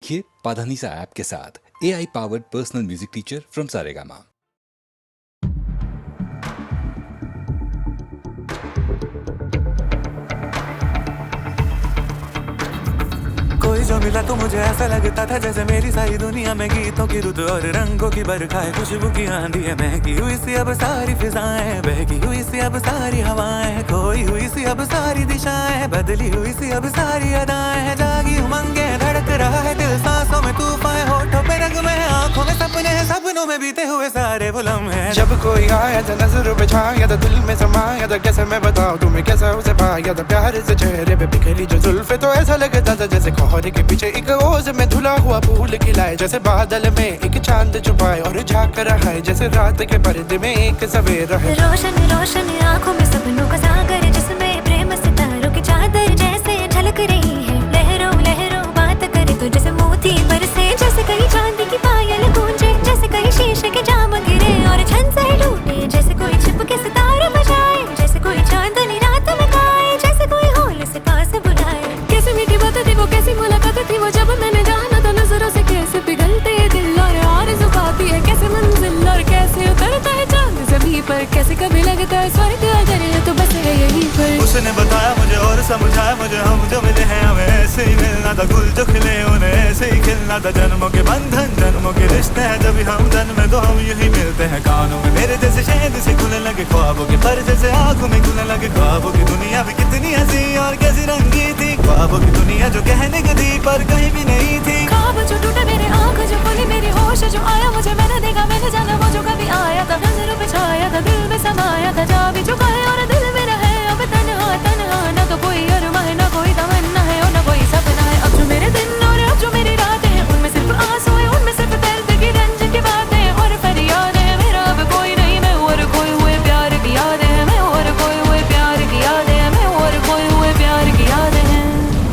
सीखिए पाधानीसा ऐप के साथ AI powered personal music teacher from Saregama. कोई जो मिला तो मुझे ऐसा लगता था जैसे मेरी सारी दुनिया में गीतों की रुत और रंगों की बरखा है, खुशबू की आंधी है, महकी हुई सी अब सारी फिजाएं, बहकी हुई सी अब सारी हवाएं, खोई हुई सी अब सारी दिशाएं, बदली हुई सी अब सारी अदाएं, जागी उमंगे धड़क रहा है दिल, सांसों में तूफान, होठों पे नगमे हैं, आंखों में सपने हैं, सपनों में बीते हुए सारे वो लम्हे हैं। जब कोई आया था नजर पे छाया था, दिल में समाया था, कैसे मैं बताऊं तुम्हें कैसा उसे पाया था, प्यार से चेहरे पे बिखरी जो जुल्फे तो ऐसा लगता था जैसे कोहरे के पीछे एक ओज में धुला हुआ फूल खिलाए, जैसे बादल में एक चांद छुपाए और झांक रहा है जैसे रात के पर्दे में एक सवेरा है। रोशन रोशन आंखों में सपनों का सागर, जिसमें प्रेम सितारों की चादर जैसे झलक रही है, लहरों लहरों बात करे तो जैसे मोती बरसे, जैसे कहीं चांदी की पायल गूंजे, जैसे कहीं शीशे के जाम गिरे और छन से टूटे, जैसे कोई छिप के सितारे बजाए, जैसे कोई चांदनी रात में गाए, जैसे कोई होल से पास बुलाए। कैसी मीठी बात थी वो, कैसी मुलाकात थी वो, जब मैंने जाना तो नजरों से कैसे पिघलते हैं दिल और आरज़ू पाती है कैसे मंजिल, और कैसे उतरता है चांद ज़मीं पर, कैसे कभी लगता है स्वर्ग अगर है तो बस है यहीं पर। उसने बताया मुझे और समझाया मुझे, हम जो मिले हैं हमें ऐसे ही मिलना था, गुल जो खिले उन्हें ऐसे ही खिलना था, जन्मों के बंधन जन्मों के रिश्ते हैं, जब हम जन्म में तो हम यही मिलते हैं। कानों में मेरे जैसे शहद से खुलने लगे ख्वाबों के पर, जैसे आंखों में खुलने लगे ख्वाबों की दुनिया भी कितनी हंसी और कैसी रंगी थी, ख्वाबों की दुनिया जो कहने की थी पर कहीं भी नहीं थी। ख्वाब जो टूटे मेरे आँख जो खुली मेरी होश जो आया, मुझे मैंने देखा मैंने जाना वो जो कभी आया था, नजरों पे छाया था दिल में समाया था, जा भी चुका है और